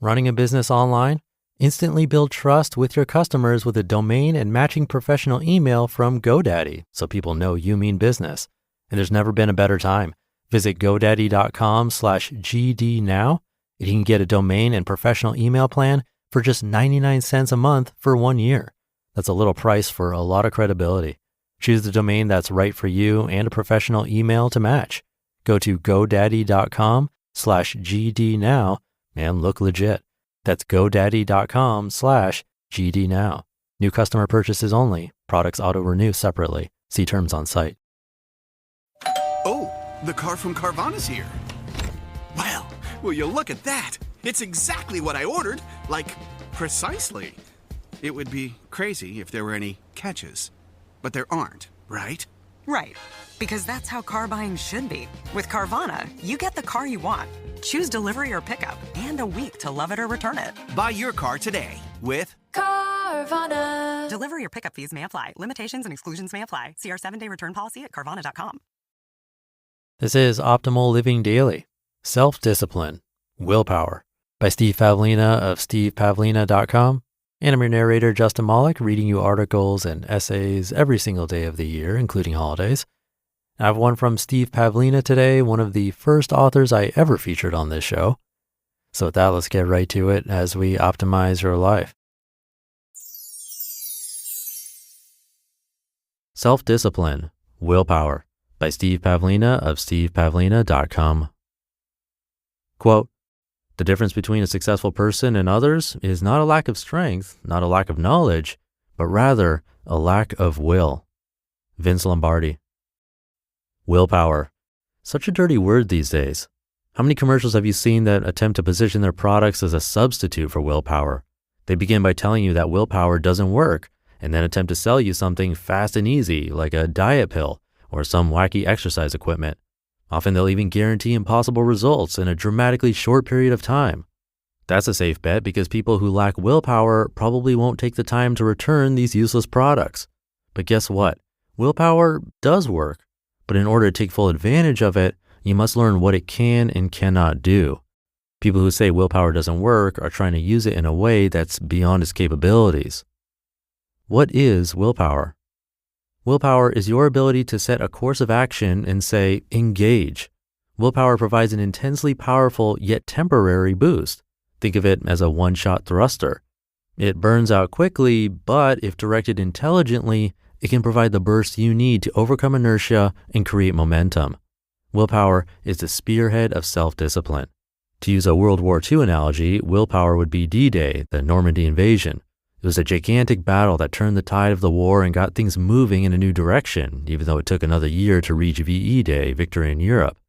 Running a business online? Instantly build trust with your customers with a domain and matching professional email from GoDaddy so people know you mean business. And there's never been a better time. Visit godaddy.com/GD now and you can get a domain and professional email plan for just 99 cents a month for 1 year. That's a little price for a lot of credibility. Choose the domain that's right for you and a professional email to match. Go to godaddy.com/GD now and look legit. That's godaddy.com/GD now. New customer purchases only. Products auto-renew separately. See terms on site. Oh, the car from Carvana's here. Well, will you look at that? It's exactly what I ordered. Like, precisely. It would be crazy if there were any catches. But there aren't, right? Right. Because that's how car buying should be. With Carvana, you get the car you want. Choose delivery or pickup and a week to love it or return it. Buy your car today with Carvana. Delivery or pickup fees may apply. Limitations and exclusions may apply. See our 7-day return policy at Carvana.com. This is Optimal Living Daily, Self-Discipline, Willpower by Steve Pavlina of stevepavlina.com. And I'm your narrator, Justin Malik, reading you articles and essays every single day of the year, including holidays. I have one from Steve Pavlina today, one of the first authors I ever featured on this show. So with that, let's get right to it as we optimize your life. Self-Discipline, Willpower by Steve Pavlina of stevepavlina.com. Quote, "The difference between a successful person and others is not a lack of strength, not a lack of knowledge, but rather a lack of will." Vince Lombardi. Willpower. Such a dirty word these days. How many commercials have you seen that attempt to position their products as a substitute for willpower? They begin by telling you that willpower doesn't work and then attempt to sell you something fast and easy like a diet pill or some wacky exercise equipment. Often they'll even guarantee impossible results in a dramatically short period of time. That's a safe bet because people who lack willpower probably won't take the time to return these useless products. But guess what? Willpower does work, but in order to take full advantage of it, you must learn what it can and cannot do. People who say willpower doesn't work are trying to use it in a way that's beyond its capabilities. What is willpower? Willpower is your ability to set a course of action and say, engage. Willpower provides an intensely powerful yet temporary boost. Think of it as a one-shot thruster. It burns out quickly, but if directed intelligently, it can provide the burst you need to overcome inertia and create momentum. Willpower is the spearhead of self-discipline. To use a World War II analogy, willpower would be D-Day, the Normandy invasion. It was a gigantic battle that turned the tide of the war and got things moving in a new direction, even though it took another year to reach VE Day, victory in Europe.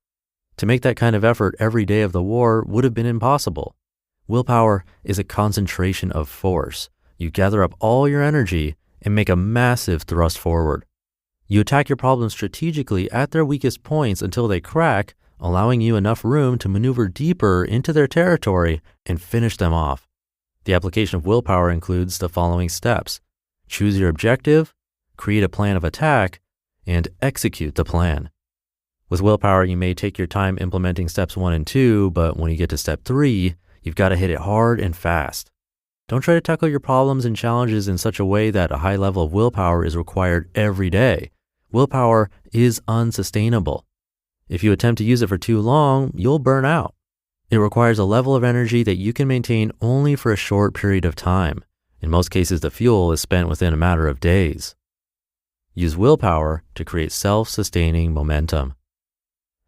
To make that kind of effort every day of the war would have been impossible. Willpower is a concentration of force. You gather up all your energy and make a massive thrust forward. You attack your problems strategically at their weakest points until they crack, allowing you enough room to maneuver deeper into their territory and finish them off. The application of willpower includes the following steps: choose your objective, create a plan of attack, and execute the plan. With willpower, you may take your time implementing steps 1 and 2, but when you get to step 3, you've got to hit it hard and fast. Don't try to tackle your problems and challenges in such a way that a high level of willpower is required every day. Willpower is unsustainable. If you attempt to use it for too long, you'll burn out. It requires a level of energy that you can maintain only for a short period of time. In most cases, the fuel is spent within a matter of days. Use willpower to create self-sustaining momentum.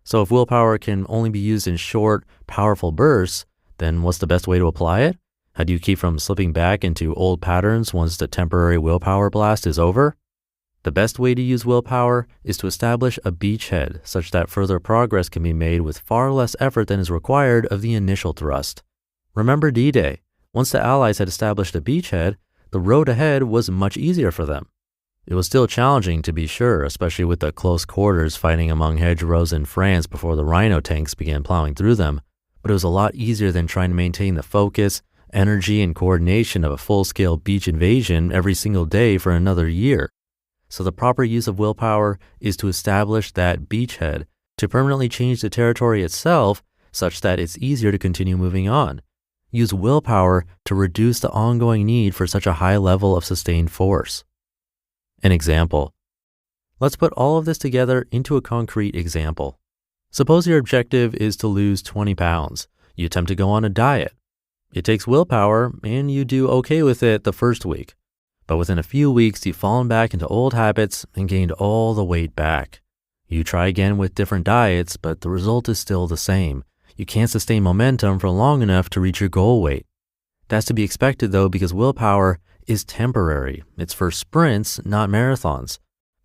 So if willpower can only be used in short, powerful bursts, then what's the best way to apply it? How do you keep from slipping back into old patterns once the temporary willpower blast is over? The best way to use willpower is to establish a beachhead such that further progress can be made with far less effort than is required of the initial thrust. Remember D-Day. Once the Allies had established a beachhead, the road ahead was much easier for them. It was still challenging to be sure, especially with the close quarters fighting among hedgerows in France before the Rhino tanks began plowing through them, but it was a lot easier than trying to maintain the focus, energy, and coordination of a full-scale beach invasion every single day for another year. So the proper use of willpower is to establish that beachhead, to permanently change the territory itself such that it's easier to continue moving on. use willpower to reduce the ongoing need for such a high level of sustained force. An example. Let's put all of this together into a concrete example. Suppose your objective is to lose 20 pounds. You attempt to go on a diet. It takes willpower, and you do okay with it the first week. But within a few weeks, you've fallen back into old habits and gained all the weight back. You try again with different diets, but the result is still the same. You can't sustain momentum for long enough to reach your goal weight. That's to be expected though, because willpower is temporary. It's for sprints, not marathons.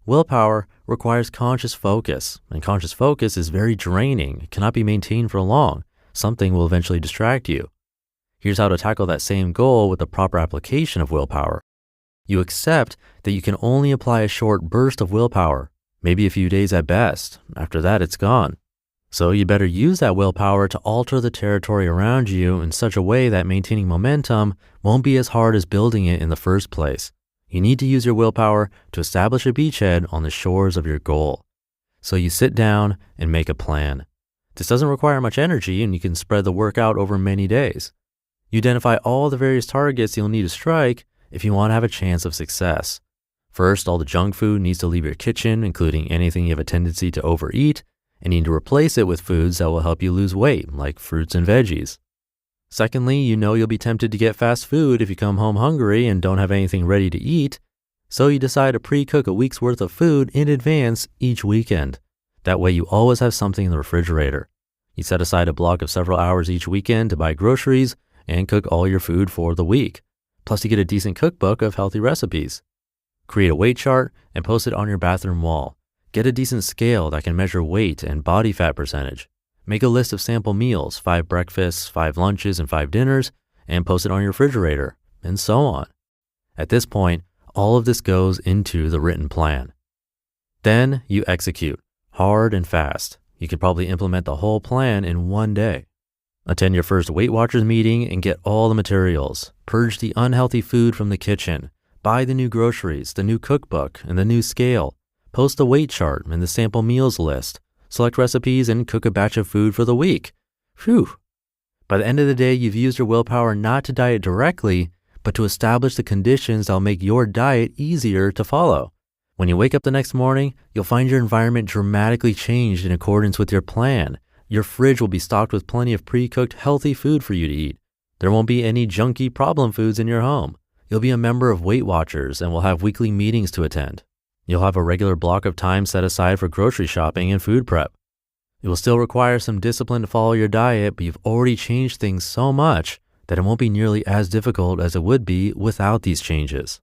Willpower requires conscious focus, and conscious focus is very draining. It cannot be maintained for long. Something will eventually distract you. Here's how to tackle that same goal with the proper application of willpower. You accept that you can only apply a short burst of willpower, maybe a few days at best. After that, it's gone. So you better use that willpower to alter the territory around you in such a way that maintaining momentum won't be as hard as building it in the first place. You need to use your willpower to establish a beachhead on the shores of your goal. So you sit down and make a plan. This doesn't require much energy, and you can spread the work out over many days. You identify all the various targets you'll need to strike if you want to have a chance of success. First, all the junk food needs to leave your kitchen, including anything you have a tendency to overeat, and you need to replace it with foods that will help you lose weight, like fruits and veggies. Secondly, you know you'll be tempted to get fast food if you come home hungry and don't have anything ready to eat, so you decide to pre-cook a week's worth of food in advance each weekend. That way you always have something in the refrigerator. You set aside a block of several hours each weekend to buy groceries and cook all your food for the week. Plus you get a decent cookbook of healthy recipes. Create a weight chart and post it on your bathroom wall. Get a decent scale that can measure weight and body fat percentage. Make a list of sample meals, 5 breakfasts, 5 lunches, and 5 dinners, and post it on your refrigerator, and so on. At this point, all of this goes into the written plan. Then you execute, hard and fast. You could probably implement the whole plan in one day. Attend your first Weight Watchers meeting and get all the materials. Purge the unhealthy food from the kitchen. Buy the new groceries, the new cookbook, and the new scale. Post the weight chart and the sample meals list. Select recipes and cook a batch of food for the week. Phew. By the end of the day, you've used your willpower not to diet directly, but to establish the conditions that'll make your diet easier to follow. When you wake up the next morning, you'll find your environment dramatically changed in accordance with your plan. Your fridge will be stocked with plenty of pre-cooked healthy food for you to eat. There won't be any junky problem foods in your home. You'll be a member of Weight Watchers and will have weekly meetings to attend. You'll have a regular block of time set aside for grocery shopping and food prep. It will still require some discipline to follow your diet, but you've already changed things so much that it won't be nearly as difficult as it would be without these changes.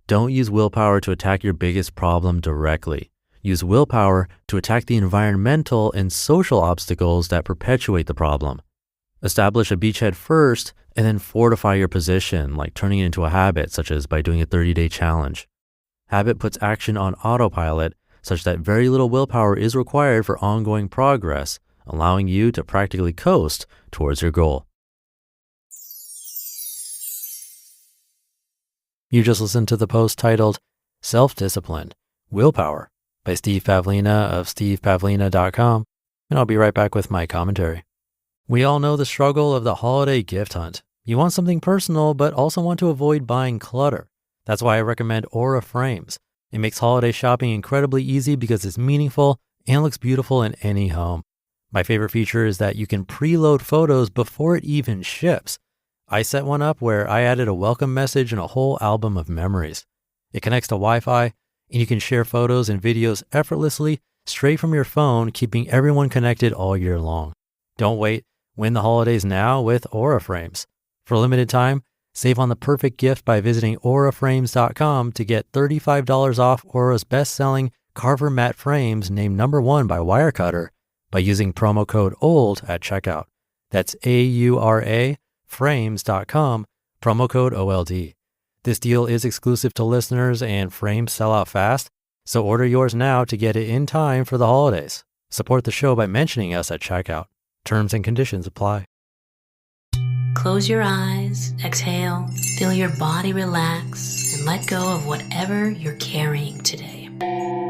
Don't use willpower to attack your biggest problem directly. Use willpower to attack the environmental and social obstacles that perpetuate the problem. Establish a beachhead first and then fortify your position, like turning it into a habit, such as by doing a 30-day challenge. Habit puts action on autopilot such that very little willpower is required for ongoing progress, allowing you to practically coast towards your goal. You just listened to the post titled Self-Discipline, Willpower by Steve Pavlina of stevepavlina.com, and I'll be right back with my commentary. We all know the struggle of the holiday gift hunt. You want something personal, but also want to avoid buying clutter. That's why I recommend Aura Frames. It makes holiday shopping incredibly easy because it's meaningful and looks beautiful in any home. My favorite feature is that you can preload photos before it even ships. I set one up where I added a welcome message and a whole album of memories. It connects to Wi-Fi, and you can share photos and videos effortlessly straight from your phone, keeping everyone connected all year long. Don't wait. Win the holidays now with Aura Frames. For a limited time, save on the perfect gift by visiting auraframes.com to get $35 off Aura's best-selling Carver matte frames named number 1 by Wirecutter by using promo code OLD at checkout. That's AURA frames.com, promo code OLD. This deal is exclusive to listeners and frames sell out fast, so order yours now to get it in time for the holidays. Support the show by mentioning us at checkout. Terms and conditions apply. Close your eyes, exhale, feel your body relax, and let go of whatever you're carrying today.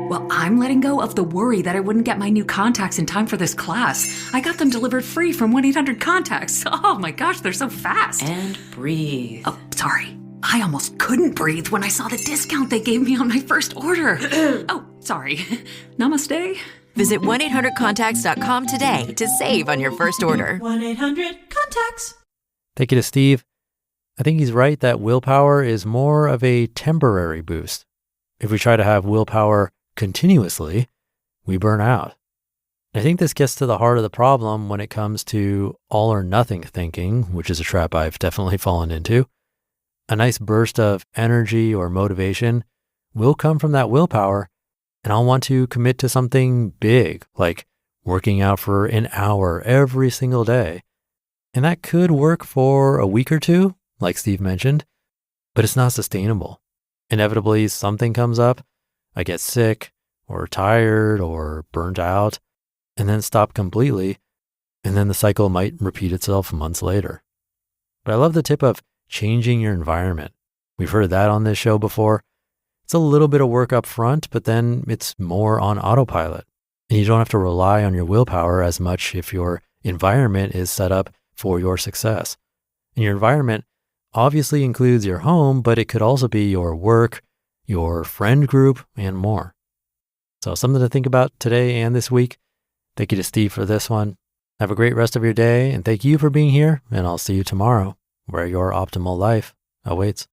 Well, I'm letting go of the worry that I wouldn't get my new contacts in time for this class. I got them delivered free from 1-800-CONTACTS. Oh my gosh, they're so fast. And breathe. Oh, sorry. I almost couldn't breathe when I saw the discount they gave me on my first order. Oh, sorry. Namaste. Visit 1-800-CONTACTS.com today to save on your first order. 1-800-CONTACTS. Thank you to Steve. I think he's right that willpower is more of a temporary boost. If we try to have willpower continuously, we burn out. I think this gets to the heart of the problem when it comes to all or nothing thinking, which is a trap I've definitely fallen into. A nice burst of energy or motivation will come from that willpower, and I'll want to commit to something big, like working out for an hour every single day. And that could work for a week or two, like Steve mentioned, but it's not sustainable. Inevitably, something comes up. I get sick or tired or burnt out and then stop completely. And then the cycle might repeat itself months later. But I love the tip of changing your environment. We've heard that on this show before. It's a little bit of work up front, but then it's more on autopilot. And you don't have to rely on your willpower as much if your environment is set up for your success. And your environment obviously includes your home, but it could also be your work, your friend group, and more. So something to think about today and this week. Thank you to Steve for this one. Have a great rest of your day, and thank you for being here, and I'll see you tomorrow, where your optimal life awaits.